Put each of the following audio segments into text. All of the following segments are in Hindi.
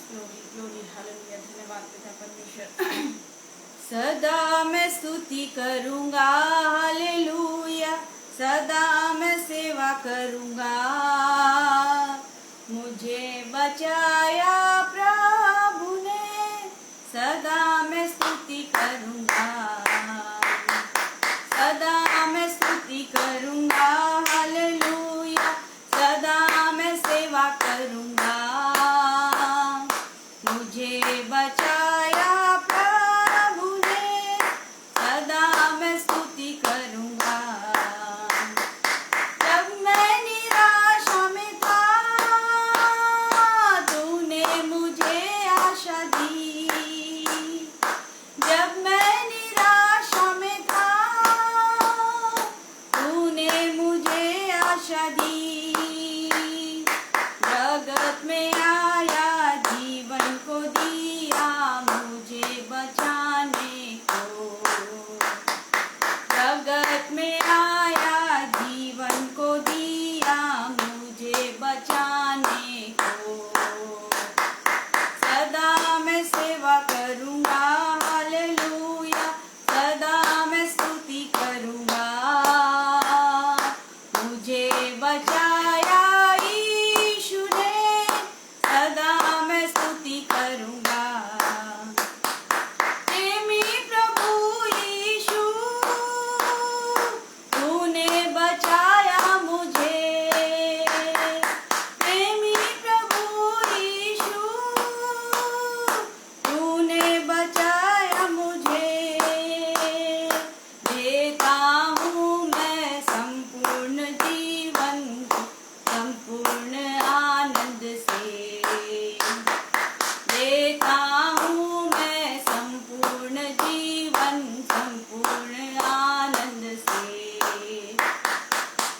Glory glory hallelujah. धन्यवाद पिता परमेश्वर। सदा मैं स्तुति करूंगा हालेलुया, सदा मैं सेवा करूंगा। मुझे बचाया प्रभु ने, सदा मैं स्तुति करूंगा, सदा मैं स्तुति करूंगा हालेलुया, सदा मैं सेवा करूंगा। मुझे बचाया प्रभु ने, सदा मैं स्तुति करूंगा। जब मैं निराशा में था, तूने मुझे आशा दी। जब मैं निराशा में था, तूने मुझे आशा दी। जगत में आया, जीवन को दिया मुझे बचाने को। जगत में आया, जीवन को दिया मुझे बचाने को। सदा मैं सेवा करूंगा हालेलुया, सदा मैं स्तुति करूंगा। मुझे बचाया यीशु ने, सदा मैं स्तुति करूंगा। प्रेमी प्रभु यीशु, तूने बचाया मुझे। प्रेमी प्रभु यीशु, तूने बचाया मुझे। देता हूँ मैं संपूर्ण जीवन को, संपूर्ण आनंद से। देता हूँ मैं संपूर्ण जीवन, संपूर्ण आनंद से।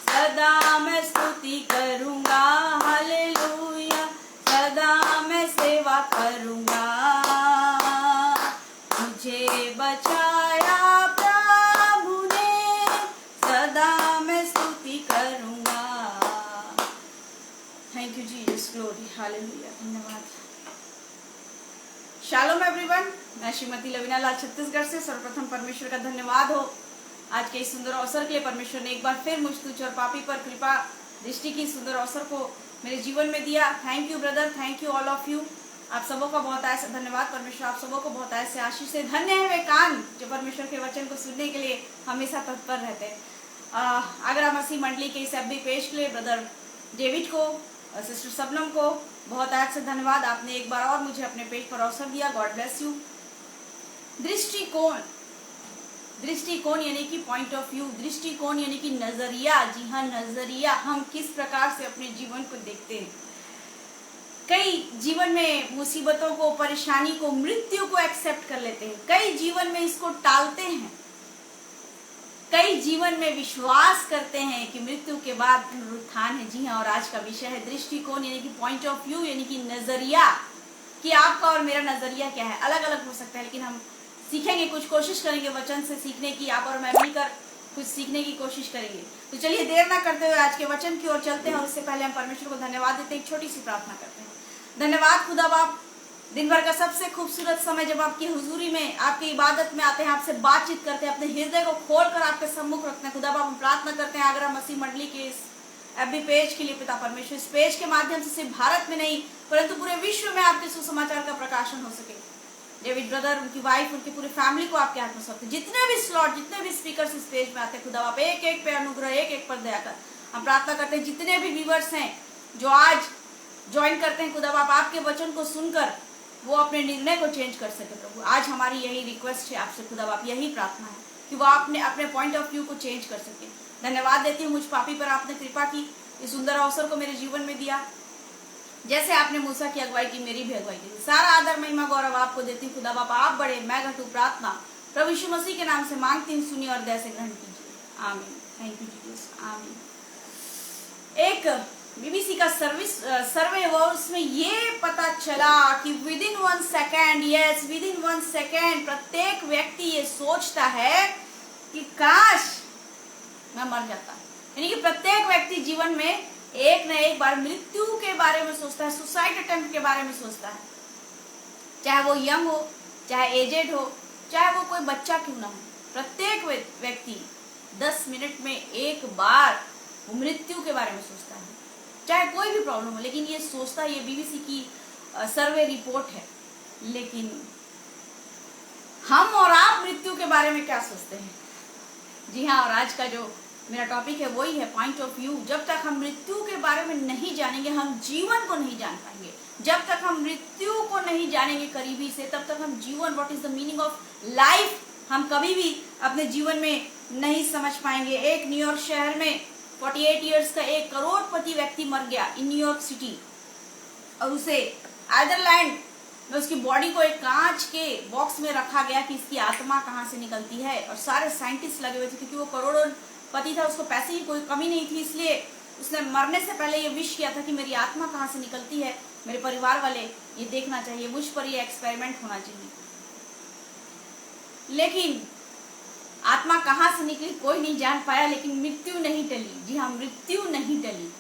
सदा मैं स्तुति करूंगा हालेलुया, सदा मैं सेवा करूंगा। मुझे बचाया प्रभु ने, सदा मैं स्तुति करूंगा। Thank you Jesus, glory hallelujah. धन्यवाद। शालोम एवरीवन, मैं श्रीमती लवीना लाल छत्तीसगढ़ से। सर्वप्रथम परमेश्वर का धन्यवाद हो आज के इस सुंदर अवसर के लिए। परमेश्वर ने एक बार फिर मुझ तुझ और पापी पर कृपा दृष्टि की सुंदर अवसर को मेरे जीवन में दिया। Thank you brother, thank you all of you. आप सबों का बहुत ऐसे धन्यवाद। परमेश्वर आप सबों को बहुत ऐसे आशीष से। धन्य है वे कान जो परमेश्वर के वचन को सुनने के लिए हमेशा तत्पर रहते हैं। आगरा मसीह मंडली के इस एफबी पेज के लिए ब्रदर डेविड को, सिस्टर सबनम को बहुत ऐसे धन्यवाद। आपने एक बार और मुझे अपने पेज पर अवसर दिया। God bless you. दृष्टिकोण, दृष्टिकोण यानी कि पॉइंट ऑफ व्यू, दृष्टिकोण यानी कि नजरिया। जी हाँ, नजरिया। हम किस प्रकार से अपने जीवन को देखते हैं। कई जीवन में मुसीबतों को, परेशानी को, मृत्यु को एक्सेप्ट कर लेते हैं। कई जीवन में इसको टालते हैं। कई जीवन में विश्वास करते हैं कि मृत्यु के बाद पुनरुत्थान है। जी हाँ, और आज का विषय है दृष्टिकोण यानी कि पॉइंट ऑफ व्यू यानी कि नजरिया। कि आपका और मेरा नजरिया क्या है। अलग अलग हो सकता है, लेकिन हम सीखेंगे, कुछ कोशिश करेंगे वचन से सीखने की। आप और मैं मिलकर कुछ सीखने की कोशिश करेंगे। तो चलिए देर ना करते हुए आज के वचन की ओर चलते हैं। और उससे पहले हम परमेश्वर को धन्यवाद देते हैं। एक छोटी सी प्रार्थना करते हैं। धन्यवाद खुदा बाप, दिन भर का सबसे खूबसूरत समय जब आपकी हुजूरी में, आपकी इबादत में आते हैं, आपसे बातचीत करते हैं, अपने हृदय को खोलकर आपके सम्मुख रखते हैं। खुदा बाप हम प्रार्थना करते हैं आगरा मसीह मंडली के इस एफबी पेज के लिए पिता परमेश्वर। इस पेज के माध्यम से सिर्फ भारत में नहीं परंतु पूरे विश्व में आपके सुसमाचार का प्रकाशन हो सके। डेविड ब्रदर, उनकी वाइफ, उनकी पूरी फैमिली को आपके हाथ में सौंपते। जितने भी स्लॉट, जितने भी स्पीकर इस पेज में आते हैं खुदा बाप, एक एक पे अनुग्रह, एक एक पर दया कर। हम प्रार्थना करते हैं जितने भी व्यूअर्स हैं जो आज ज्वाइन करते हैं खुदा बाप, आपके वचन को सुनकर वो अपने निर्णय को चेंज कर सके प्रभु। आज हमारी यही रिक्वेस्ट है आपसे खुदा बाप, यही प्रार्थना है कि वो आपने अपने पॉइंट ऑफ व्यू को चेंज कर सके। धन्यवाद देती हूँ मुझ पापी पर आपने कृपा की, इस सुंदर अवसर को मेरे जीवन में दिया। जैसे आपने मूसा की अगुवाई की, मेरी भी अगुवाई की। सारा आदर महिमा गौरव आपको देती हूँ खुदा बाप। आप बड़े, मैं घटू। प्रार्थना प्रभु यीशु मसीह के नाम से मांगती हूँ, सुनिए और दया से ग्रहण कीजिए। आमीन। Thank you Jesus. आमीन। एक बीबीसी का सर्वे हुआ, उसमें ये पता चला कि with in 1 second, yes with in 1 second प्रत्येक व्यक्ति ये सोचता है कि काश मैं मर जाता। यानी कि प्रत्येक व्यक्ति जीवन में एक न एक बार मृत्यु के बारे में सोचता है, सुसाइड अटेम्प्ट के बारे में सोचता है। चाहे वो यंग हो, चाहे एजेड हो, चाहे वो कोई बच्चा क्यों ना हो, प्रत्येक व्यक्ति 10 मिनट में एक बार वो मृत्यु के बारे में सोचता है, चाहे कोई भी प्रॉब्लम हो, लेकिन ये सोचता है। ये बीबीसी की सर्वे रिपोर्ट है। लेकिन हम और आप मृत्यु के बारे में क्या सोचते हैं? जी हाँ, और आज का जो मेरा टॉपिक है वही है पॉइंट ऑफ व्यू। जब तक हम मृत्यु के बारे में नहीं जानेंगे, हम जीवन को नहीं जान पाएंगे। जब तक हम मृत्यु को नहीं जानेंगे करीबी से, तब तक हम जीवन, what is the meaning of life, हम कभी भी अपने जीवन में नहीं समझ पाएंगे। एक न्यूयॉर्क शहर में 48 इयर्स का एक करोड़पति व्यक्ति मर गया इन न्यूयॉर्क सिटी, और उसे आयरलैंड में उसकी बॉडी को एक कांच के बॉक्स में रखा गया कि इसकी आत्मा कहाँ से निकलती है। और सारे साइंटिस्ट लगे हुए थे, क्योंकि वो करोड़पति था, उसको पैसे की कोई कमी नहीं थी, इसलिए उसने मरने से पहले ये विश किया था कि मेरी आत्मा कहाँ से निकलती है, मेरे परिवार वाले ये देखना चाहिए, मुझ पर ये एक्सपेरिमेंट होना चाहिए। लेकिन आत्मा कहाँ से निकली कोई नहीं जान पाया, लेकिन मृत्यु नहीं टली। जी हाँ, मृत्यु नहीं टली।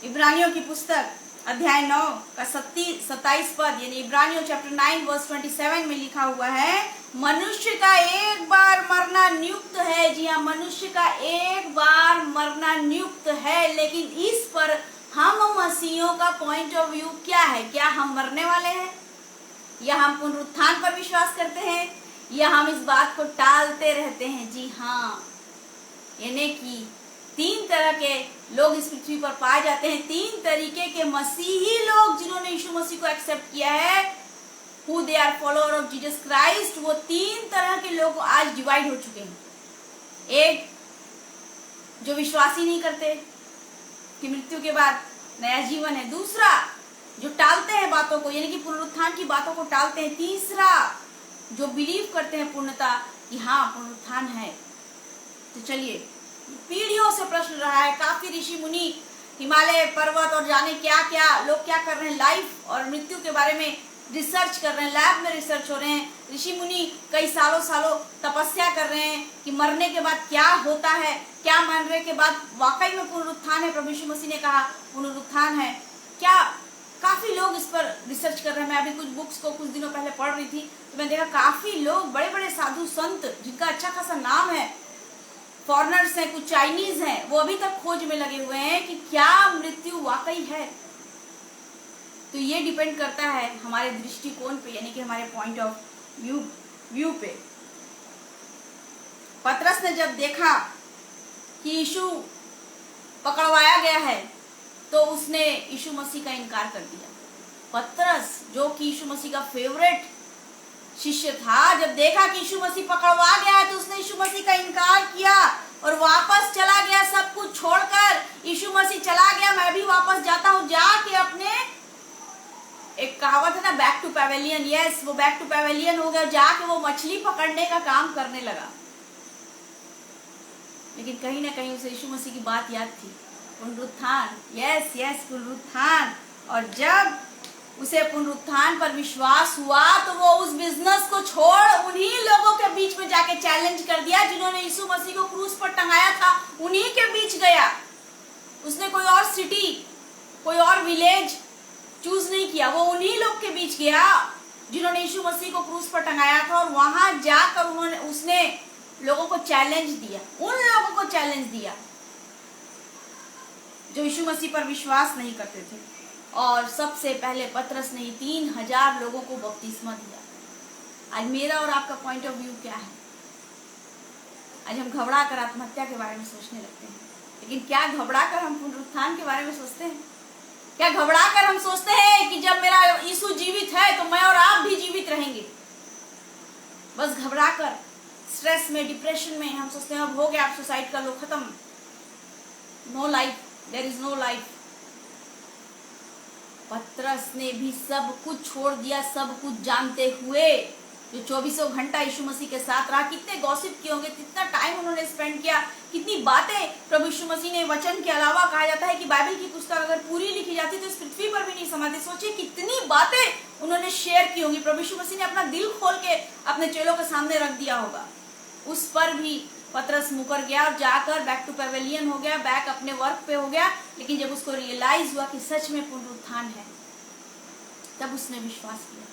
इब्रानियों की पुस्तक अध्याय 9 का 27 पद, यानी इब्रानियों चैप्टर 9 वर्स 27 में लिखा हुआ है, मनुष्य का एक बार मरना नियुक्त है। जी हाँ, मनुष्य का एक बार मरना नियुक्त है। लेकिन इस पर हम मसीहियों का पॉइंट ऑफ व्यू क्या है? क्या हम मरने वाले हैं, या हम पुनरुत्थान पर विश्वास करते हैं, या हम इस बात को टालते रहते हैं? जी हाँ, यानी कि 3 तरह के लोग इस पृथ्वी पर पाए जाते हैं। 3 तरीके के मसीही लोग जिन्होंने यीशु मसीह को एक्सेप्ट किया है, who they are follower of Jesus Christ, वो 3 तरह के लोग आज डिवाइड हो चुके हैं। एक, जो विश्वास ही नहीं करते कि मृत्यु के बाद नया जीवन है। दूसरा, जो टालते हैं बातों को, यानी कि पुनरुत्थान की बातों को टालते हैं। तीसरा, जो बिलीव करते हैं पूर्णता कि हाँ पुनरुत्थान है। तो चलिए, पीढ़ियों से प्रश्न रहा है, काफी ऋषि मुनि, हिमालय पर्वत और जाने क्या क्या लोग क्या कर रहे हैं, लाइफ और मृत्यु के बारे में रिसर्च कर रहे हैं, लैब में रिसर्च हो रहे हैं। ऋषि मुनि कई सालों तपस्या कर रहे हैं कि मरने के बाद क्या होता है, क्या मरने के बाद वाकई में पुनरुत्थान है। प्रभु यीशु मसीह ने कहा पुनरुत्थान है क्या? काफी लोग इस पर रिसर्च कर रहे हैं। मैं अभी कुछ बुक्स को कुछ दिनों पहले पढ़ रही थी, तो मैं देखा काफी लोग, बड़े बड़े साधु संत जिनका अच्छा खासा नाम है, फॉरेनर्स हैं, कुछ चाइनीज हैं, वो अभी तक खोज में लगे हुए हैं कि क्या मृत्यु वाकई है। तो ये डिपेंड करता है हमारे दृष्टिकोण पे, यानी कि हमारे पॉइंट ऑफ व्यू पे। पतरस ने जब देखा कि यीशु पकड़वाया गया है, तो उसने यीशु मसीह का इनकार कर दिया। पतरस, जो कि यीशु मसीह का फेवरेट शिष्य था, जब देखा कि यीशु मसीह पकड़वा गया है, तो उसने यीशु मसीह का इनकार किया और वापस चला गया, सब कुछ छोड़कर। यीशु मसीह चला गया, मैं भी वापस जाता हूँ, जाके अपने, एक कहावत है ना, बैक टू पैवेलियन। यस, वो बैक टू पैवेलियन हो गया, जाके वो मछली पकड़ने का काम करने लगा। लेकिन कहीं ना कहीं उसे यीशु मसीह की बात याद थी, पुनरुत्थान। यस यस, पुनरुत्थान। और जब उसे पुनरुत्थान पर विश्वास हुआ, तो वो उस बिजनेस को छोड़ उन्हीं लोगों के बीच में जाके चैलेंज कर दिया जिन्होंने यीशु मसीह को क्रूस पर टंगाया था, उन्हीं के बीच गया। उसने कोई और सिटी, कोई और विलेज चूज नहीं किया, वो उन्हीं लोग के बीच गया जिन्होंने यीशु मसीह को क्रूस पर टंगाया था, और वहां जाकर उसने लोगों को चैलेंज दिया, उन लोगों को चैलेंज दिया जो यीशु मसीह पर विश्वास नहीं करते थे। और सबसे पहले पतरस ने 3000 लोगों को बपतिस्मा दिया। आज मेरा और आपका पॉइंट ऑफ व्यू क्या है? आज हम घबरा कर आत्महत्या के बारे में सोचने लगते हैं, लेकिन क्या घबरा कर हम पुनरुत्थान के बारे में सोचते हैं? क्या घबरा कर हम सोचते हैं कि जब मेरा यीशु जीवित है तो मैं और आप भी जीवित रहेंगे? बस घबरा कर, स्ट्रेस में, डिप्रेशन में हम सोचते हैं अब हो गया, आप सुसाइड कर लो, खत्म, no life, there is no life. पतरस ने भी सब कुछ छोड़ दिया, सब कुछ जानते हुए, जो 24 घंटा यीशु मसीह के साथ रहा। कितने गॉसिप किए होंगे, कितना टाइम उन्होंने स्पेंड किया, कितनी बातें प्रभु यीशु मसीह ने वचन के अलावा, कहा जाता है कि बाइबल की पुस्तक अगर पूरी लिखी जाती तो इस पृथ्वी पर भी नहीं समाती। सोचिए कितनी बातें उन्होंने शेयर की होंगी। प्रभु यीशु मसीह ने अपना दिल खोल के अपने चेलों के सामने रख दिया होगा। उस पर भी पतरस मुकर गया और जाकर बैक टू पैवेलियन हो गया, बैक अपने वर्क पे हो गया। लेकिन जब उसको रियलाइज हुआ कि सच में पुनरुत्थान है, तब उसने विश्वास किया,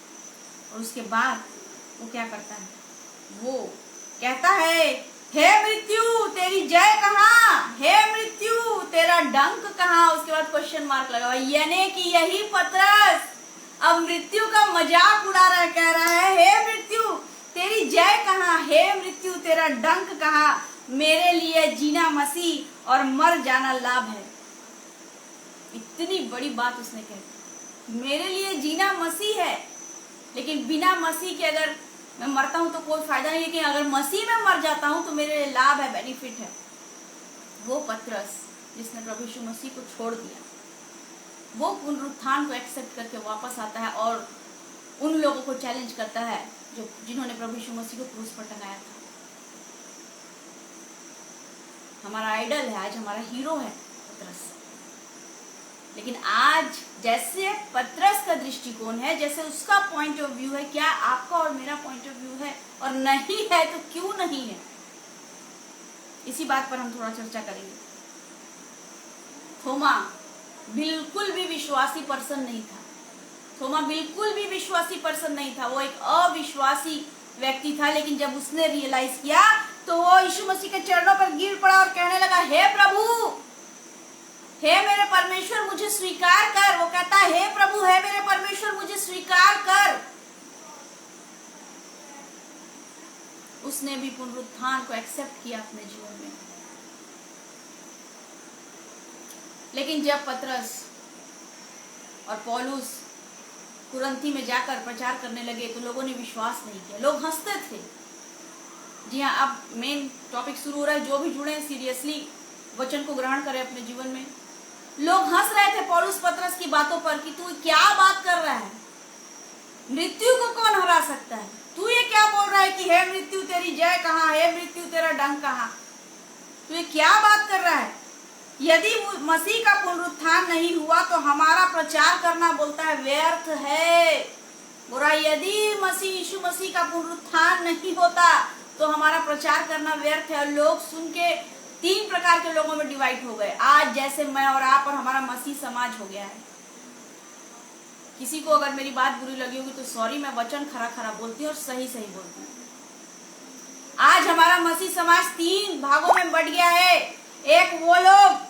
और उसके बाद वो क्या करता है, वो कहता है, हे मृत्यु तेरी जय कहाँ, हे मृत्यु तेरा डंक कहाँ। उसके बाद क्वेश्चन मार्क लगा हुआ, यानी कि यही पतरस अब मृत्यु का मजाक उड़ा रहा है, कह रहा है, हे मृत्यु तेरी जय कहाँ, हे मृत्यु तेरा डंक कहाँ, मेरे लिए जीना मसीह और मर जाना लाभ है। इतनी बड़ी बात उसने कही, मेरे लिए जीना मसीह है, लेकिन बिना मसीह के अगर मैं मरता हूं तो कोई फायदा नहीं, लेकिन अगर मसीह में मर जाता हूं तो मेरे लिए लाभ है, बेनिफिट है। वो पतरस जिसने प्रभु यीशु मसीह को छोड़ दिया, वो पुनरुत्थान को एक्सेप्ट करके वापस आता है और उन लोगों को चैलेंज करता है जिन्होंने प्रभु यीशु मसीह को क्रूस पर टंगाया था। हमारा आइडल है, आज हमारा हीरो है पतरस। लेकिन आज जैसे पतरस का दृष्टिकोण है, जैसे उसका पॉइंट ऑफ व्यू है, क्या आपका और मेरा पॉइंट ऑफ व्यू है? और नहीं है तो क्यों नहीं है? इसी बात पर हम थोड़ा चर्चा करेंगे। थोमा बिल्कुल भी विश्वासी पर्सन नहीं था। थोमा बिल्कुल भी विश्वासी पर्सन नहीं था, वो एक अविश्वासी व्यक्ति था। लेकिन जब उसने रियलाइज किया तो वो यीशु मसीह के चरणों पर गिर पड़ा और कहने लगा, हे प्रभु, हे मेरे परमेश्वर मुझे स्वीकार कर। वो कहता है, हे प्रभु, हे मेरे परमेश्वर मुझे स्वीकार कर। उसने भी पुनरुत्थान को एक्सेप्ट किया अपने जीवन में। लेकिन जब पतरस और पौलुस कुरंथी में जाकर प्रचार करने लगे तो लोगों ने विश्वास नहीं किया, लोग हंसते थे। जी हाँ, अब मेन टॉपिक शुरू हो रहा है, जो भी जुड़े सीरियसली वचन को ग्रहण करें अपने जीवन में। लोग हंस रहे थे पौलुस पतरस की बातों पर कि तू क्या बात कर रहा है, मृत्यु को कौन हरा सकता है, तू ये क्या बोल रहा है कि हे मृत्यु तेरी जय कहाँ, हे मृत्यु तेरा डंक कहाँ, तू ये क्या बात कर रहा है? यदि मसीह का पुनरुत्थान नहीं हुआ तो हमारा प्रचार करना, बोलता है, व्यर्थ है। बुरा, यदि यीशु मसीह का पुनरुत्थान नहीं होता तो हमारा प्रचार करना व्यर्थ है। और लोग सुन के तीन प्रकार के लोगों में डिवाइड हो गए। आज जैसे मैं और आप और हमारा मसीह समाज हो गया है। किसी को अगर मेरी बात बुरी लगी होगी तो सॉरी, मैं वचन खरा खरा बोलती हूँ और सही सही बोलती हूँ। आज हमारा मसीह समाज तीन भागों में बढ़ गया है। एक वो लोग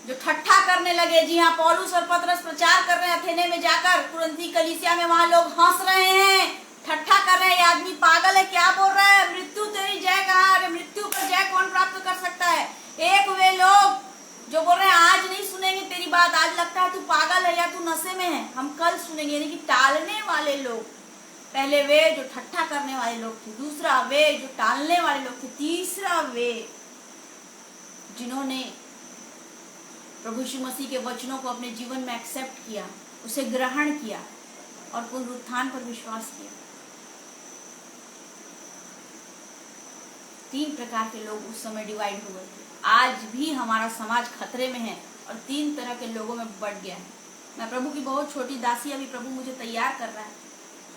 जो ठट्ठा करने लगे, जी हाँ, पौलुस और पतरस प्रचार कर रहे हैं अथेने में जाकर, कुरिन्थी कलीसिया में, वहां लोग हंस रहे हैं, ठट्ठा कर रहे हैं, ये आदमी पागल है, क्या बोल रहा है, मृत्यु तेरी जय कहाँ, अरे मृत्यु पर जय कौन प्राप्त कर सकता है। एक वे लोग जो बोल रहे हैं आज नहीं सुनेंगे तेरी बात, आज लगता है तू पागल है या तू नशे में है, हम कल सुनेंगे, यानी कि टालने वाले लोग। पहले वे जो ठट्ठा करने वाले लोग थे, दूसरा वे जो टालने वाले लोग थे, तीसरा वे जिन्होंने प्रभु यीशु मसीह के वचनों को अपने जीवन में एक्सेप्ट किया, उसे ग्रहण किया और पुनरुत्थान पर विश्वास किया। तीन प्रकार के लोग उस समय डिवाइड हो गए थे। आज भी हमारा समाज खतरे में है और तीन तरह के लोगों में बढ़ गया है। मैं प्रभु की बहुत छोटी दासी, अभी प्रभु मुझे तैयार कर रहा है।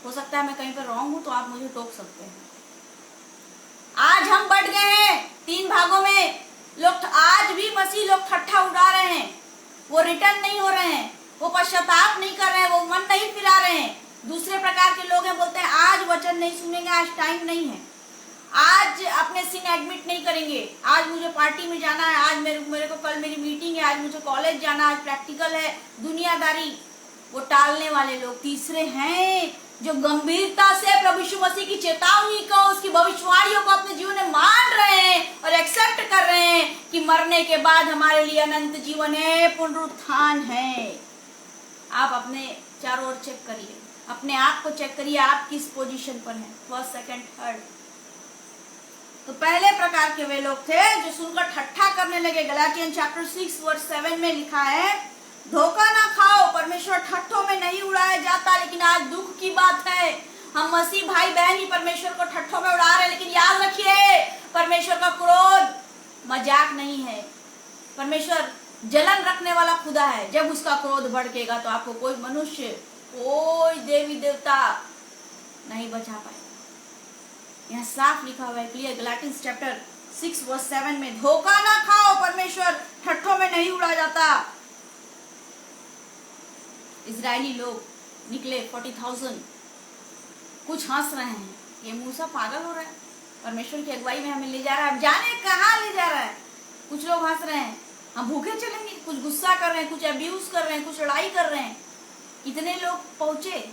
हो सकता है मैं कहीं पर रॉन्ग हूं तो आप मुझे टोक सकते हैं। आज हम बढ़ गए हैं तीन भागों में। लोग आज भी मसीह लोग ठट्ठा उड़ा रहे हैं, वो रिटर्न नहीं हो रहे हैं, वो पश्चाताप नहीं कर रहे हैं, वो मन नहीं फिरा रहे हैं। दूसरे प्रकार के लोग हैं, बोलते हैं आज वचन नहीं सुनेंगे, आज टाइम नहीं है, आज अपने सिन एडमिट नहीं करेंगे, आज मुझे पार्टी में जाना है, आज मेरे को कल मेरी मीटिंग है, आज मुझे कॉलेज जाना, आज प्रैक्टिकल है, दुनियादारी। वो टालने वाले लोग। तीसरे हैं जो गंभीरता से प्रभु यीशु मसीह की चेतावनी को, उसकी भविष्यवाणियों को अपने जीवन में मान रहे हैं और एक्सेप्ट कर रहे हैं कि मरने के बाद हमारे लिए अनंत जीवन है, पुनरुत्थान है। आप अपने चारों ओर चेक करिए, अपने आप को चेक करिए, आप किस पोजीशन पर हैं, फर्स्ट, सेकंड, थर्ड। तो पहले प्रकार के वे लोग थे जो सुनकर ठट्ठा करने लगे। गलातियन चैप्टर 6 वर्स 7 में लिखा है, धोखा ना खाओ, परमेश्वर ठट्ठों में नहीं उड़ाया जाता। लेकिन आज दुख की बात है, हम मसीह भाई बहन ही परमेश्वर को ठट्ठों में उड़ा रहे हैं। लेकिन याद रखिए, परमेश्वर का क्रोध मजाक नहीं है। परमेश्वर जलन रखने वाला खुदा है। जब उसका क्रोध भड़केगा तो आपको कोई मनुष्य, कोई देवी देवता नहीं बचा पाएगा। यहाँ साफ लिखा हुआ है, क्लियर, गलातियन चैप्टर 6 वर्स 7 में, धोखा ना खाओ, परमेश्वर ठट्ठों में नहीं उड़ा जाता। इजरायली लोग निकले 40,000। कुछ हंस रहे हैं, ये मूसा पागल हो रहा है, परमेश्वर की अगुवाई में हमें ले जा रहा है, अब जाने कहाँ ले जा रहा है। कुछ लोग हंस रहे हैं, हम भूखे चलेंगे, कुछ गुस्सा कर रहे हैं, कुछ अब्यूज कर रहे हैं, कुछ लड़ाई कर रहे हैं। कितने लोग पहुंचे,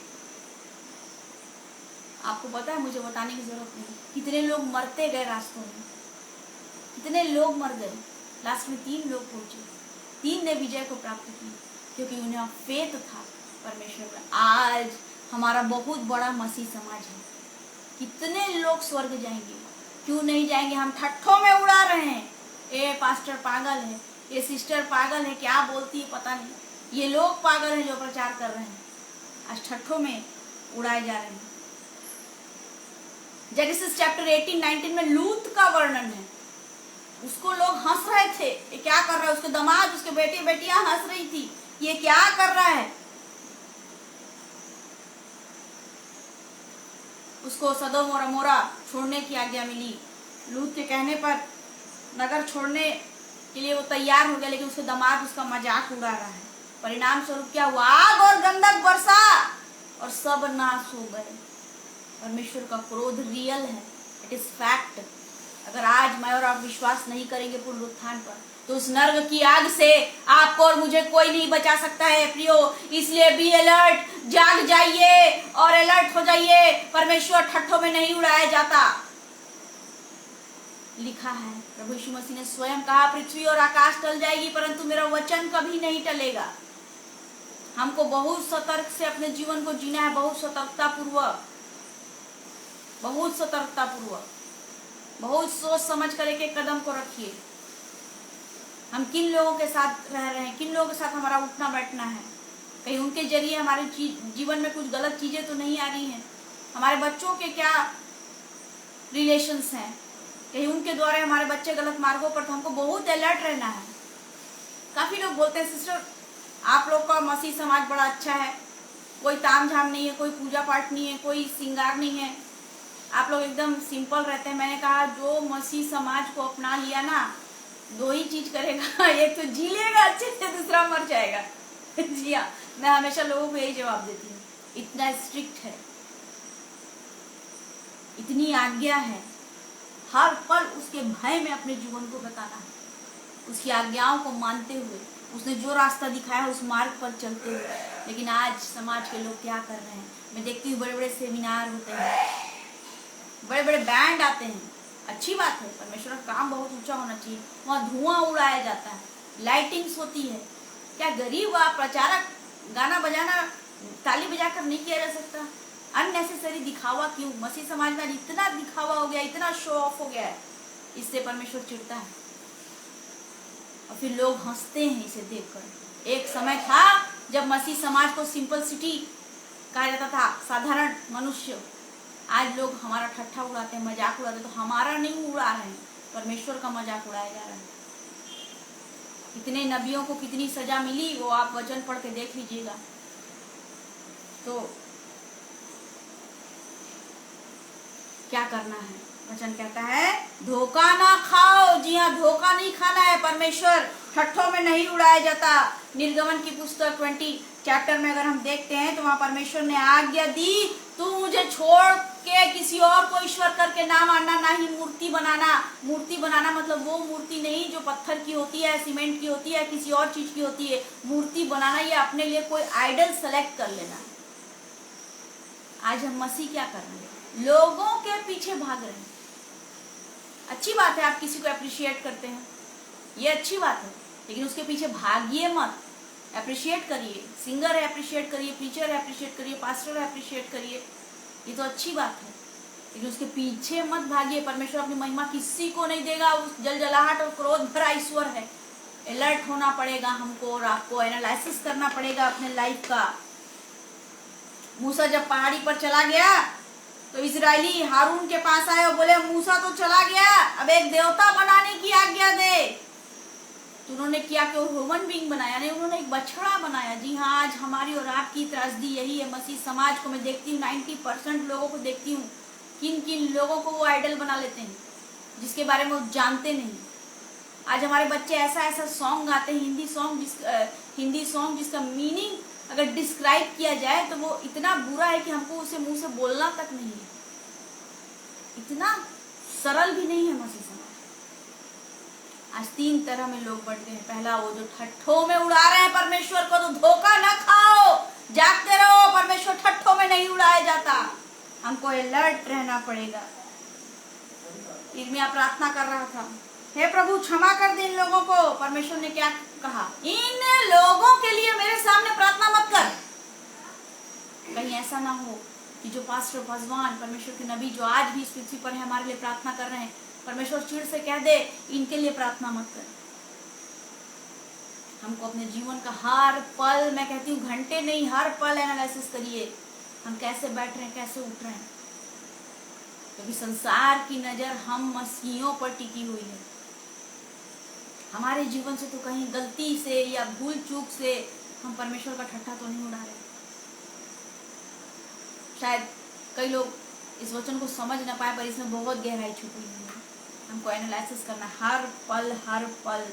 आपको पता है, मुझे बताने की जरूरत नहीं। कितने लोग मरते गए रास्तों में, कितने लोग मर गए। लास्ट में 3 लोग पहुंचे, 3 ने विजय को प्राप्त की, क्योंकि उन्हें फेथ था परमेश्वर पर। आज हमारा बहुत बड़ा मसीह समाज है। कितने लोग स्वर्ग जाएंगे, क्यों नहीं जाएंगे। हम ठट्ठों में उड़ा रहे हैं, ये पास्टर पागल है, ये सिस्टर पागल है, क्या बोलती है पता नहीं, ये लोग पागल हैं जो प्रचार कर रहे हैं। आज ठट्ठों में उड़ाए जा रहे हैं। जेनेसिस चैप्टर 18-19 में लूत का वर्णन है। उसको लोग हंस रहे थे, ये क्या कर रहा है। उसके दामाद, उसके बेटे बेटियां हंस रही थी, ये क्या कर रहा है। उसको सदोम और अमोरा छोड़ने की आज्ञा मिली। लूत के कहने पर नगर छोड़ने के लिए वो तैयार हो गया, लेकिन उसके दामाद उसका मजाक उड़ा रहा है। परिणाम स्वरूप क्या हुआ, आग और गंधक बरसा और सब नाश हो गए। परमेश्वर का क्रोध रियल है, इट इज फैक्ट। अगर आज मैं और आप विश्वास नहीं करेंगे पुनरुत्थान पर, तो उस नर्क की आग से आपको और मुझे कोई नहीं बचा सकता है प्रियो। इसलिए बी अलर्ट, जाग जाइए और अलर्ट हो जाइए। परमेश्वर ठट्ठों में नहीं उड़ाया जाता। लिखा है, प्रभु यीशु मसीह ने स्वयं कहा, पृथ्वी और आकाश टल जाएगी परंतु मेरा वचन कभी नहीं टलेगा। हमको बहुत सतर्क से अपने जीवन को जीना है, बहुत सतर्कता पूर्वक, बहुत सतर्कता पूर्वक, बहुत सोच समझ कर एक एक कदम को रखिए। हम किन लोगों के साथ रह रहे हैं, किन लोगों के साथ हमारा उठना बैठना है। कहीं उनके जरिए हमारे जीवन में कुछ गलत चीजें तो नहीं आ रही हैं। हमारे बच्चों के क्या रिलेशंस हैं, कहीं उनके द्वारा हमारे बच्चे गलत मार्गों पर, तो हमको बहुत अलर्ट रहना है। काफी लोग बोलते हैं, सिस्टर आप लोग का मसीह समाज बड़ा अच्छा है, कोई ताम झाम नहीं है, कोई पूजा पाठ नहीं है, कोई श्रृंगार नहीं है, आप लोग एकदम सिंपल रहते हैं। मैंने कहा, जो मसीह समाज को अपना लिया ना, 2 ही चीज करेगा, एक तो जी लेगा अच्छे से, दूसरा मर जाएगा। जी हाँ, मैं हमेशा लोगों को यही जवाब देती हूँ। इतना स्ट्रिक्ट है, इतनी आज्ञा है, हर पल उसके भय में अपने जीवन को बताना है, उसकी आज्ञाओं को मानते हुए, उसने जो रास्ता दिखाया उस मार्ग पर चलते हुए। लेकिन आज समाज के लोग क्या कर रहे हैं, मैं देखती हूँ, बड़े बड़े सेमिनार होते हैं, बड़े बड़े बैंड आते हैं, अच्छी बात है, परमेश्वर का काम बहुत ऊंचा होना चाहिए। वहाँ धुआं उड़ाया जाता है, लाइटिंग्स होती है। क्या गरीब व प्रचारक गाना बजाना ताली बजाकर नहीं किया जा सकता? अननेसेसरी दिखावा क्यों? मसीह समाज में इतना दिखावा हो गया, इतना शो ऑफ हो गया है, इससे परमेश्वर चिढ़ता है और फिर लोग हंसते हैं इसे देखकर। एक समय था जब मसीह समाज को सिंपल सिटी कहा जाता था, साधारण मनुष्य। आज लोग हमारा ठट्ठा उड़ाते हैं, मजाक उड़ाते हैं, तो हमारा नहीं उड़ा रहे हैं, परमेश्वर का मजाक उड़ाया जा रहा है। इतने नबियों को कितनी सजा मिली, वो आप वचन पढ़ के देख लीजिएगा। तो क्या करना है? वचन कहता है, धोखा ना खाओ। जी हाँ, धोखा नहीं खाना है। परमेश्वर ठट्ठों में नहीं उड़ाया जाता। निर्गमन की पुस्तक 20 चैप्टर में अगर हम देखते हैं तो वहां परमेश्वर ने आज्ञा दी, तू मुझे छोड़ के किसी और को ईश्वर करके ना मानना, ना ही मूर्ति बनाना। मूर्ति बनाना मतलब वो मूर्ति नहीं जो पत्थर की होती है, सीमेंट की होती है, किसी और चीज की होती है। मूर्ति बनाना ये अपने लिए कोई आइडल सेलेक्ट कर लेना। आज हम मसीह क्या कर रहे हैं? लोगों के पीछे भाग रहे हैं। अच्छी बात है, आप किसी को अप्रिशिएट करते हैं, ये अच्छी बात है, लेकिन उसके पीछे भागिए मत। अप्रिशिएट करिए, सिंगर है अप्रिशिएट करिए, प्रीचर है अप्रिशिएट करिए, पास्टर है अप्रिशिएट करिए, ये तो अच्छी बात है, लेकिन उसके पीछे मत भागिए। परमेश्वर अपनी महिमा किसी को नहीं देगा। उस जलजलाहट और क्रोध भरा ईश्वर है। अलर्ट होना पड़ेगा हमको और आपको, एनालिसिस करना पड़ेगा अपने लाइफ का। मूसा जब पहाड़ी पर चला गया तो इजरायली हारून के पास आए और बोले, मूसा तो चला गया, अब एक देवता बनाने की आज्ञा दे। तो उन्होंने किया कि ह्यूमन बीइंग बनाया, नहीं, उन्होंने एक बछड़ा बनाया। जी हाँ, आज हमारी और आपकी त्रासदी यही है। मसीह समाज को मैं देखती हूँ, 90% लोगों को देखती हूँ, किन किन लोगों को वो आइडल बना लेते हैं जिसके बारे में वो जानते नहीं। आज हमारे बच्चे ऐसा ऐसा सॉन्ग गाते हैं, हिंदी सॉन्ग जिसका मीनिंग अगर डिस्क्राइब किया जाए तो वो इतना बुरा है कि हमको उसे मुंह से बोलना तक नहीं है, इतना सरल भी नहीं है मसीह समाज। आज 3 तरह में लोग बढ़ते हैं। पहला, वो जो ठट्ठों में उड़ा रहे हैं परमेश्वर को, तो धोखा न खाओ, जागते रहो, परमेश्वर ठट्ठों में नहीं उड़ाया जाता, हमको अलर्ट रहना पड़ेगा। यिर्मयाह प्रार्थना कर रहा था, हे प्रभु क्षमा कर दे इन लोगों को। परमेश्वर ने क्या कहा, इन लोगों के लिए मेरे सामने प्रार्थना मत कर। कहीं ऐसा ना हो कि जो पास्टर, भगवान, परमेश्वर के नबी जो आज भी इस पृथ्वी पर है, हमारे लिए प्रार्थना कर रहे हैं, परमेश्वर चिढ़ से कह दे इनके लिए प्रार्थना मत कर। हमको अपने जीवन का हर पल, मैं कहती हूँ घंटे नहीं, हर पल एनालिसिस करिए, हम कैसे बैठ रहे हैं, कैसे उठ रहे हैं, क्योंकि संसार की नजर हम मसीहियों पर टिकी हुई है। हमारे जीवन से तो कहीं गलती से या भूल चूक से हम परमेश्वर का ठट्ठा तो नहीं उड़ा रहे। शायद कई लोग इस वचन को समझ ना पाए, पर इसमें बहुत गहराई छुपी हुई है। हमको एनालिसिस करना हर पल, हर पल।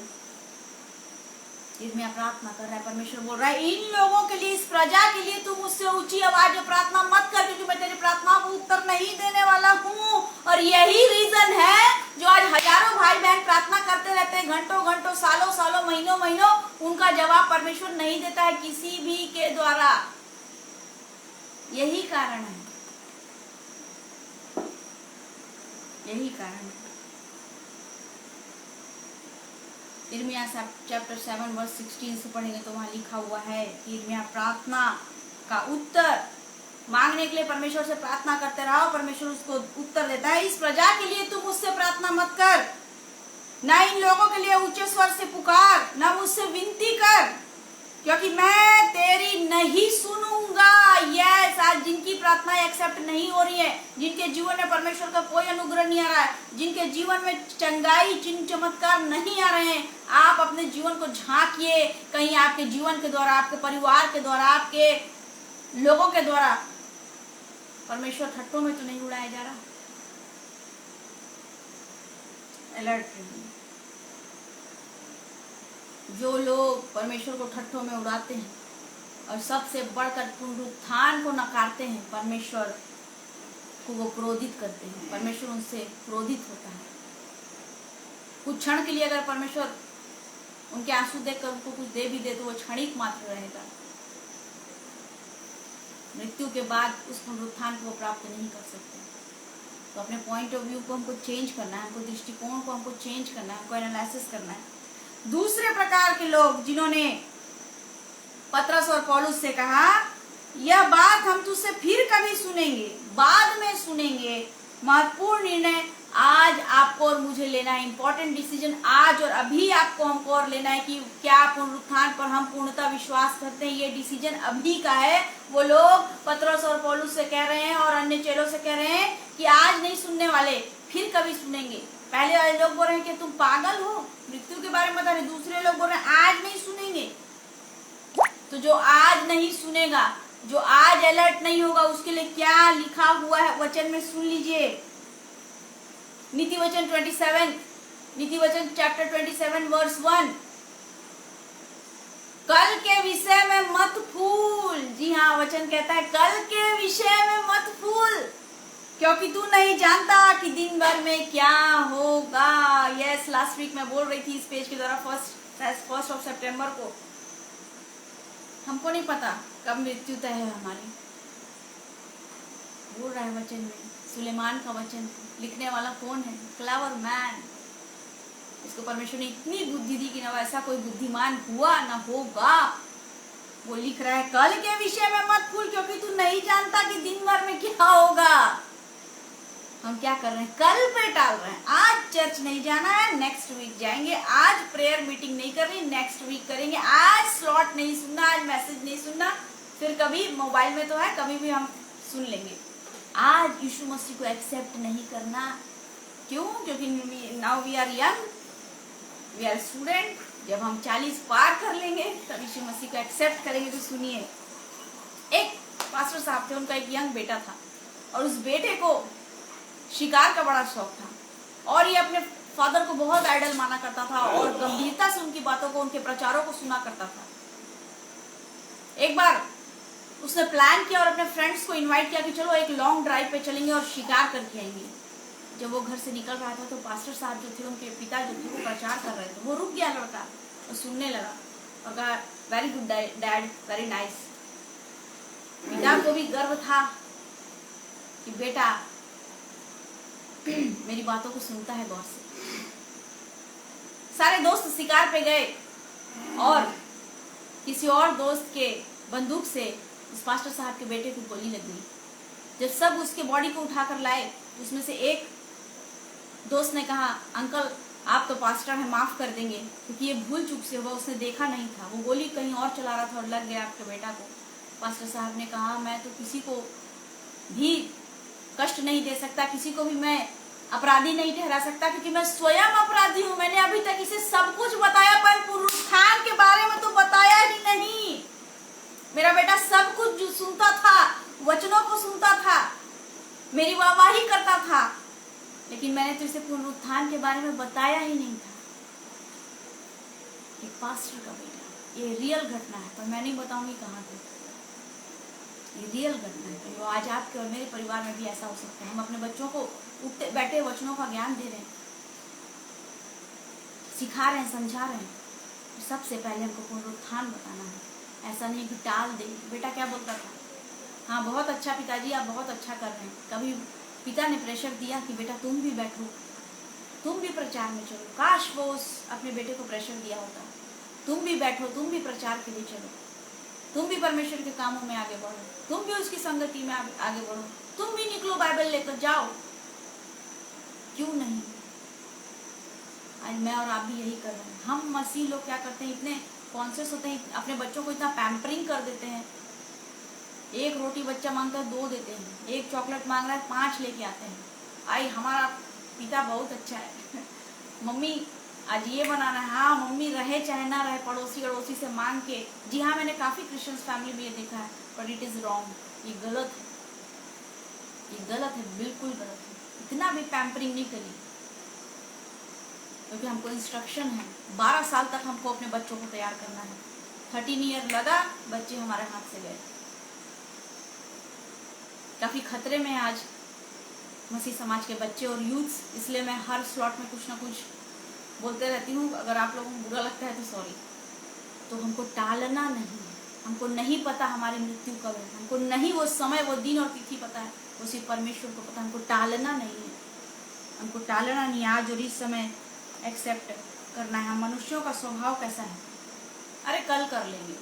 यिर्मयाह प्रार्थना कर रहा है, परमेश्वर बोल रहा है इन लोगों के लिए, इस प्रजा के लिए तू मुझसे ऊंची आवाज में प्रार्थना मत कर, क्योंकि मैं तेरी प्रार्थना को उत्तर नहीं देने वाला हूँ। और यही रीजन है जो आज हजारों भाई बहन प्रार्थना करते रहते हैं, घंटों घंटों, सालों सालों, महीनों महीनों, उनका जवाब परमेश्वर नहीं देता है किसी भी के द्वारा। यही कारण है, यही कारण है। यिर्मयाह चैप्टर 7 वर्स 16 से पढ़ेंगे तो वहां लिखा हुआ है कि यिर्मयाह प्रार्थना का उत्तर मांगने के लिए परमेश्वर से प्रार्थना करते रहो, परमेश्वर उसको उत्तर देता है। इस प्रजा के लिए तुम मुझसे प्रार्थना मत कर, ना इन लोगों के लिए ऊंचे स्वर से पुकार, ना मुझसे विनती कर, क्योंकि मैं तेरी नहीं सुनूंगा। यस, आज जिनकी प्रार्थना एक्सेप्ट नहीं हो रही है, जिनके जीवन में परमेश्वर का कोई अनुग्रह नहीं आ रहा है, जिनके जीवन में चंगाई, चिन्ह, चमत्कार नहीं आ रहे हैं, आप अपने जीवन को झांकिए। कहीं आपके जीवन के द्वारा, आपके परिवार के द्वारा, आपके लोगों के द्वारा परमेश्वर ठट्टों में तो नहीं उड़ाया जा रहा। अलर्ट रहिए। जो लोग परमेश्वर को ठट्ठों में उड़ाते हैं और सबसे बढ़कर पुनरुत्थान को नकारते हैं, परमेश्वर को वो क्रोधित करते हैं, परमेश्वर उनसे क्रोधित होता है। कुछ क्षण के लिए अगर परमेश्वर उनके आंसू देखकर उनको कुछ दे भी दे तो वो क्षणिक मात्र रहेगा। मृत्यु के बाद उस पुनरुत्थान को वो प्राप्त नहीं कर सकते। तो अपने पॉइंट ऑफ व्यू को हमको चेंज करना है, हमको दृष्टिकोण को हमको चेंज करना है, हमको एनालिसिस करना है। दूसरे प्रकार के लोग जिन्होंने पतरस और पौलुस से कहा, यह बात हम तुझसे फिर कभी सुनेंगे, बाद में सुनेंगे, महत्वपूर्ण निर्णय आज आपको और मुझे लेना है। इंपॉर्टेंट डिसीजन आज और अभी आपको हमको और लेना है कि क्या पुनरुत्थान पर हम पूर्णतः विश्वास करते हैं। ये डिसीजन अभी का है। वो लोग पतरस और पौलुस से कह रहे हैं और अन्य चेलों से कह रहे हैं कि आज नहीं सुनने वाले, फिर कभी सुनेंगे। पहले वाले लोग बोल रहे हैं कि तुम पागल हो, मृत्यु के बारे में बता रहे। दूसरे लोग बोल रहे हैं आज नहीं सुनेंगे। तो जो आज नहीं सुनेगा, जो आज अलर्ट नहीं होगा, उसके लिए क्या लिखा हुआ है वचन में सुन लीजिए। नीति वचन 27, नीति वचन चैप्टर 27 वर्स 1, कल के विषय में मत फूल। जी हाँ, वचन कहता है कल के विषय में मत फूल, क्योंकि तू नहीं जानता कि दिन भर में क्या होगा। यस, लास्ट वीक मैं बोल रही थी इस पेज के द्वारा, फर्स्ट ऑफ सितंबर को। हमको नहीं पता कब मृत्यु तय है हमारी। बोल रहा है वचन में, सुलेमान का वचन। लिखने वाला कौन है? Clever man. इसको परमेश्वर ने इतनी बुद्धि दी कि ना वैसा कोई बुद्धिमान हुआ ना होगा। वो लिख रहा है कल के विषय में मत भूल, क्योंकि तू नहीं जानता कि दिन भर में क्या होगा। हम क्या कर रहे हैं? कल पे टाल रहे हैं। आज चर्च नहीं जाना है, नेक्स्ट वीक जाएंगे। आज प्रेयर मीटिंग नहीं कर रही, नेक्स्ट वीक करेंगे। आज स्लॉट नहीं सुनना, आज मैसेज नहीं सुनना, फिर कभी मोबाइल में तो है, कभी भी हम सुन लेंगे। आज यीशु मसीह को एक्सेप्ट नहीं करना। क्यों? क्योंकि now we are young, we are student. जब हम 40 पार कर लेंगे तब यीशु मसीह को एक्सेप्ट करेंगे। तो सुनिए, एक पास्टर साहब थे, उनका एक यंग बेटा था और उस बेटे को शिकार का बड़ा शौक था और ये अपने फादर को बहुत आइडल माना करता था और गंभीरता से उनकी बातों को, उनके प्रचारों को सुना करता था। एक बार उसने प्लान किया और अपने फ्रेंड्स को इनवाइट किया कि चलो एक लॉन्ग ड्राइव पे चलेंगे और शिकार करके आएंगे। जब वो घर से निकल रहा था तो पास्टर साहब जो थे, उनके पिता जो थे, वो प्रचार कर रहे थे। वो रुक गया लड़का और सुनने लगा और कहा, very good dad, very nice. पिता को भी गर्व था कि बेटा मेरी बातों को सुनता है गौर से। सारे दोस्त शिकार पे गए और किसी और दोस्त के बंदूक से उस पास्टर साहब के बेटे को गोली लग गई। जब सब उसके बॉडी को उठाकर लाए, उसमें से एक दोस्त ने कहा, अंकल आप तो पास्टर हैं, माफ कर देंगे, क्योंकि ये भूल चूक से हुआ, उसने देखा नहीं था, वो गोली कहीं और चला रहा था और लग गया आपके बेटा को। पास्टर साहब ने कहा, मैं तो किसी को भी कष्ट नहीं दे सकता, किसी को भी मैं अपराधी नहीं ठहरा सकता, क्योंकि मैं स्वयं अपराधी हूं। मैंने अभी तक इसे सब कुछ बताया, पर पुनरुत्थान के बारे में तो बताया ही नहीं। मेरा बेटा सब कुछ जो सुनता था, वचनों को सुनता था, मेरी वाहवाही करता था, लेकिन मैंने तो इसे पुनरुत्थान के बारे में बताया ही नहीं था। एक पास्टर का बेटा, ये रियल घटना है, पर मैं नहीं बताऊंगी कहाँ पे। ये रियल घटना है, जो आज आपके और मेरे परिवार में भी ऐसा हो सकता है। हम अपने बच्चों को उठते बैठे वचनों का ज्ञान दे रहे हैं, सिखा रहे हैं, समझा रहे हैं। सबसे पहले हमको पुनरुत्थान बताना है। ऐसा नहीं कि टाल दे। बेटा क्या बोलता था, हाँ बहुत अच्छा पिताजी, आप बहुत अच्छा कर रहे हैं। कभी पिता ने प्रेशर दिया कि बेटा तुम भी बैठो, तुम भी प्रचार में चलो। काश वो अपने बेटे को प्रेशर दिया होता, तुम भी बैठो, तुम भी प्रचार के लिए चलो, तुम भी परमेश्वर के कामों में आगे बढ़ो, तुम भी उसकी संगति में आगे बढ़ो, तुम भी निकलो, बाइबल लेकर जाओ। क्यों नहीं? आज मैं और आप भी यही कर रहे हैं। हम मसीह लोग क्या करते हैं, इतने कॉन्शियस होते हैं, अपने बच्चों को इतना पैम्परिंग कर देते हैं। एक रोटी बच्चा मांगता है 2 देते हैं, एक चॉकलेट मांग रहा है 5 लेके आते हैं। आई हमारा पिता बहुत अच्छा है मम्मी आज ये बनाना है, हाँ मम्मी रहे चाहे ना रहे, पड़ोसी अड़ोसी से मांग के। जी हाँ, मैंने काफ़ी क्रिश्चियन फैमिली में ये देखा है, बट इट इज़ रॉन्ग। ये गलत है, ये गलत है, बिल्कुल गलत है। इतना भी पैम्परिंग नहीं करिए, क्योंकि हमको इंस्ट्रक्शन है। 12 साल तक हमको अपने बच्चों को तैयार करना है। 13 ईयर लगा, बच्चे हमारे हाथ से गए। काफ़ी खतरे में आज मसीह समाज के बच्चे और यूथ्स, इसलिए मैं हर स्लॉट में कुछ ना कुछ बोलते रहती हूँ। अगर आप लोगों को बुरा लगता है तो सॉरी। तो हमको टालना नहीं है, हमको नहीं पता हमारी मृत्यु कब है, हमको नहीं वो समय, वो दिन और तिथि पता है, वो सिर्फ परमेश्वर को पता है। हमको टालना नहीं है, हमको टालना नहीं, आज और इस समय एक्सेप्ट करना है। हम मनुष्यों का स्वभाव कैसा है, अरे कल कर लेंगे।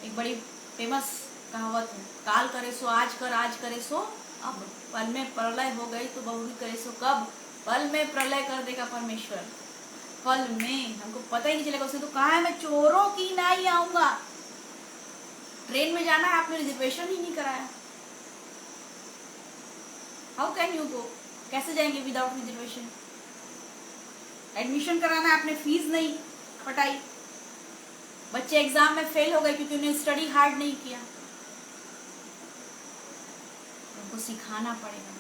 एक बड़ी फेमस कहावत है, काल करे सो आज कर, आज करे सो अब। पल में प्रलय हो गई तो बहुरी करे सो कब। पल में प्रलय कर देगा परमेश्वर, पल में। हमको पता ही नहीं चलेगा। उसने तो कहा है मैं चोरों की नहीं आऊंगा। ट्रेन में जाना है, आपने रिजर्वेशन ही नहीं कराया, हाउ कैन यू गो? कैसे जाएंगे विदाउट रिजर्वेशन? एडमिशन कराना है, आपने फीस नहीं पटाई, बच्चे एग्जाम में फेल हो गए क्योंकि उन्हें स्टडी हार्ड नहीं किया। हमको सिखाना पड़ेगा,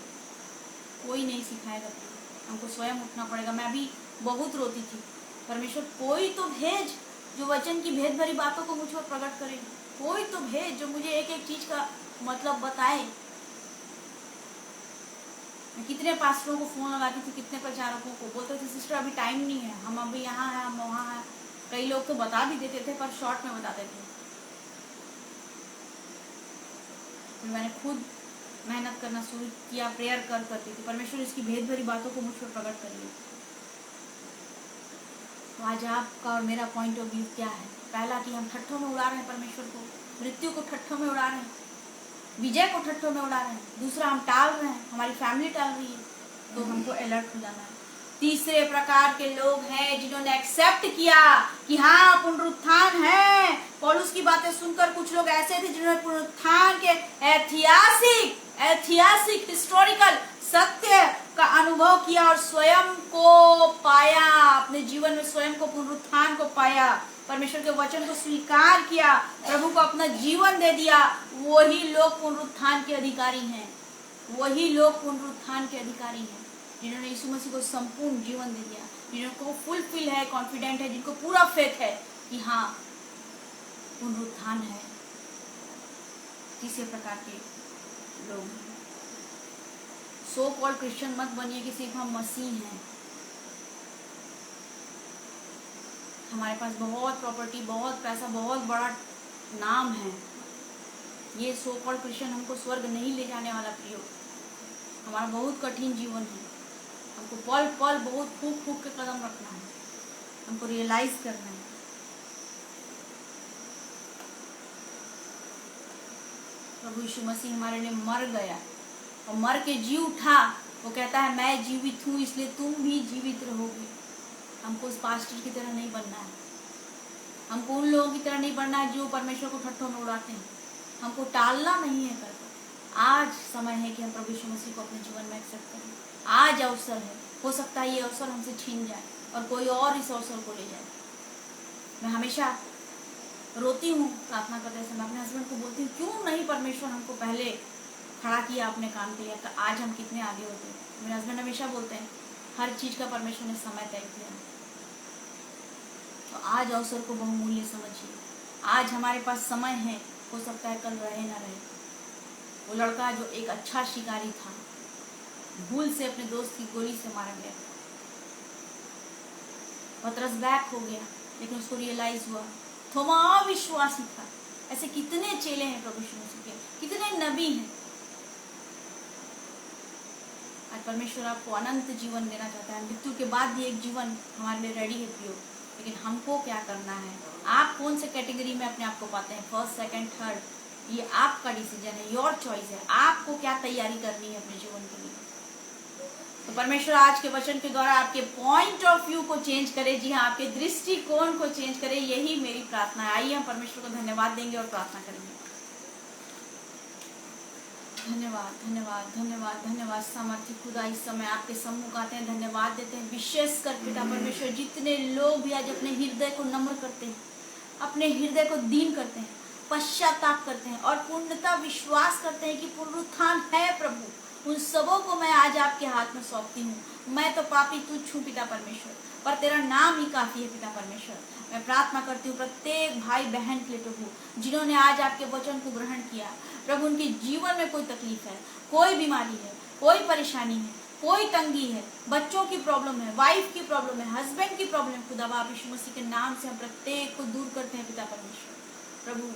कोई नहीं सिखाएगा, हमको स्वयं उठना पड़ेगा। मैं भी बहुत रोती थी, परमेश्वर कोई तो भेज जो वचन की भेद भरी बातों को मुझ पर प्रकट करे, कोई तो भेज जो मुझे एक एक चीज का मतलब बताए। मैं कितने पास्टरों को फोन लगाती थी, कितने प्रचारकों को, बोलते थे सिस्टर अभी टाइम नहीं है, हम अभी यहाँ हैं, हम वहाँ हैं। कई लोग तो बता भी देते थे पर शॉर्ट में बताते थे। फिर मैंने खुद मेहनत करना शुरू किया, प्रेयर करती थी, परमेश्वर इसकी भेद भरी बातों को मुझ पर प्रकट करिए। तो आज आपका और मेरा पॉइंट ऑफ व्यू क्या है? पहला कि हम ठट्ठों में उड़ा रहे हैं परमेश्वर को, मृत्यु को ठट्ठों में उड़ा रहे हैं, विजय को ठट्ठों में उड़ा रहे हैं। दूसरा, हम टाल रहे हैं, हमारी फैमिली टाल रही है, तो हमको अलर्ट हो जाना है। तीसरे प्रकार के लोग हैं जिन्होंने एक्सेप्ट किया कि हाँ पुनरुत्थान है। पौलुस की बातें सुनकर कुछ लोग ऐसे थे जिन्होंने पुनरुत्थान के ऐतिहासिक हिस्टोरिकल सत्य का अनुभव किया और स्वयं को पाया, अपने जीवन में स्वयं को पुनरुत्थान को पाया, परमेश्वर के वचन को स्वीकार किया, प्रभु को अपना जीवन दे दिया। वही लोग पुनरुत्थान के अधिकारी हैं, वही लोग पुनरुत्थान के अधिकारी हैं जिन्होंने यीशु मसीह को संपूर्ण जीवन दे दिया, जिनको फुलफिल है, कॉन्फिडेंट है, जिनको पूरा फेथ है कि हाँ पुनरुत्थान है। तीसरे प्रकार के लोग सो कॉल्ड क्रिश्चियन मत बनिए कि सिर्फ हम मसीह हैं। हमारे पास बहुत प्रॉपर्टी, बहुत पैसा, बहुत बड़ा नाम है। ये सो कॉल्ड क्रिश्चियन हमको स्वर्ग नहीं ले जाने वाला प्रियो। हमारा बहुत कठिन जीवन है। हमको पल पल बहुत फूक फूक के कदम रखना है। हमको रियलाइज करना है। प्रभु यीशु मसीह हमारे लिए मर गया और मर के जी उठा। वो कहता है मैं जीवित हूँ इसलिए तुम भी जीवित रहोगे। हमको उस पास्टर की तरह नहीं बनना है। हमको उन लोगों की तरह नहीं बनना है जो परमेश्वर को ठट्ठों में उड़ाते हैं। हमको टालना नहीं है। करके आज समय है कि हम प्रभु यीशु मसीह को अपने जीवन में एक्सेप्ट करें। आज अवसर है। हो सकता है ये अवसर हमसे छीन जाए और कोई और इस अवसर को ले जाए। मैं हमेशा रोती हूँ प्रार्थना करते समय। अपने हस्बैंड को बोलती हूँ क्यों नहीं परमेश्वर हमको पहले खड़ा किया अपने काम के लिए, तो आज हम कितने आगे होते हैं। मेरे हस्बैंड हमेशा बोलते हैं हर चीज का परमेश्वर ने समय तय किया। तो आज अवसर को बहुमूल्य समझिए। आज हमारे पास समय है। हो सकता है कल रहे ना रहे। वो लड़का जो एक अच्छा शिकारी था, भूल से अपने दोस्त की गोली से मारा गया। पतरस बैक हो गया लेकिन उसको रियलाइज हुआ। थोमा अविश्वासी था। ऐसे कितने चेले हैं प्रभु यीशु मसीह के, कितने नबी हैं। आज परमेश्वर आपको अनंत जीवन देना चाहता है। मृत्यु के बाद भी एक जीवन हमारे लिए रेडी है प्रियो। लेकिन हमको क्या करना है। आप कौन से कैटेगरी में अपने आप को पाते हैं, फर्स्ट, सेकंड, थर्ड, ये आपका डिसीजन है, योर चॉइस है। आपको क्या तैयारी करनी है अपने जीवन के लिए। तो परमेश्वर आज के वचन के द्वारा आपके पॉइंट ऑफ व्यू को चेंज करे। जी हाँ, आपके दृष्टिकोण को चेंज करे। यही मेरी प्रार्थना है। आइए हम परमेश्वर को धन्यवाद देंगे और प्रार्थना करेंगे। धन्यवाद धन्यवाद धन्यवाद धन्यवाद सामर्थ्य खुदा, इस समय आपके सम्मुख आते हैं, धन्यवाद देते हैं। विशेष कर पिता परमेश्वर जितने लोग भी आज अपने हृदय को नम्र करते हैं, अपने हृदय को दीन करते हैं, पश्चाताप करते हैं और पूर्णतः विश्वास करते हैं कि पुनरुत्थान है प्रभु, उन सबों को मैं आज आपके हाथ में सौंपती हूँ। मैं तो पापी तुच्छ हूँ पिता परमेश्वर, पर तेरा नाम ही काफी है पिता परमेश्वर। मैं प्रार्थना करती हूँ प्रत्येक भाई बहन के लिए प्रभु, जिन्होंने आज आपके वचन को ग्रहण किया प्रभु, उनके जीवन में कोई तकलीफ है, कोई बीमारी है, कोई परेशानी है, कोई तंगी है, बच्चों की प्रॉब्लम है, वाइफ की प्रॉब्लम है, हस्बैंड की प्रॉब्लम है, खुदा बाप यीशु मसीह के नाम से हम प्रत्येक को दूर करते हैं पिता परमेश्वर। प्रभु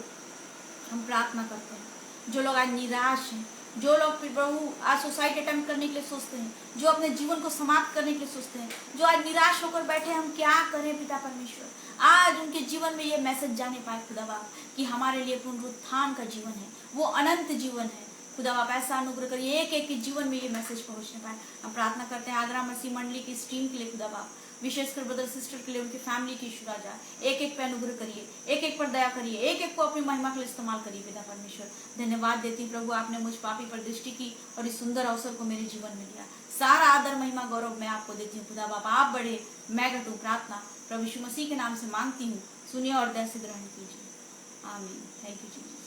हम प्रार्थना करते हैं जो लोग आज निराश हैं, जो लोग प्रभु आज सुसाइड अटेम्प्ट करने के लिए सोचते हैं, जो अपने जीवन को समाप्त करने के लिए सोचते हैं, जो आज निराश होकर बैठे हम क्या करें पिता परमेश्वर, आज उनके जीवन में ये मैसेज जाने पाए खुदा बाप कि हमारे लिए पुनरुत्थान का जीवन है, वो अनंत जीवन है। खुदा बाप ऐसा अनुग्रह करिए एक एक के जीवन में ये मैसेज पहुंचने पाए। हम प्रार्थना करते हैं आगरा मसीह मंडली की स्ट्रीम के लिए खुदा बाप, विशेषकर ब्रदर सिस्टर के लिए, उनकी फैमिली की ईश्वर राजा, एक एक पे अनुग्रह करिए, एक एक पर दया करिए, एक एक को अपनी महिमा के लिए इस्तेमाल करिए पिता परमेश्वर। धन्यवाद देती हूँ प्रभु, आपने मुझ पापी पर दृष्टि की और इस सुंदर अवसर को मेरे जीवन में दिया। सारा आदर महिमा गौरव मैं आपको देती हूँ खुदा बाप, आप बड़े मैं घटू। प्रार्थना प्रभु यीशु मसीह के नाम से मांगती हूँ, सुनिए और दया से ग्रहण कीजिए। आमीन। Thank you Jesus.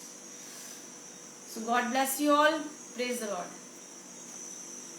So God bless you all. Praise the Lord.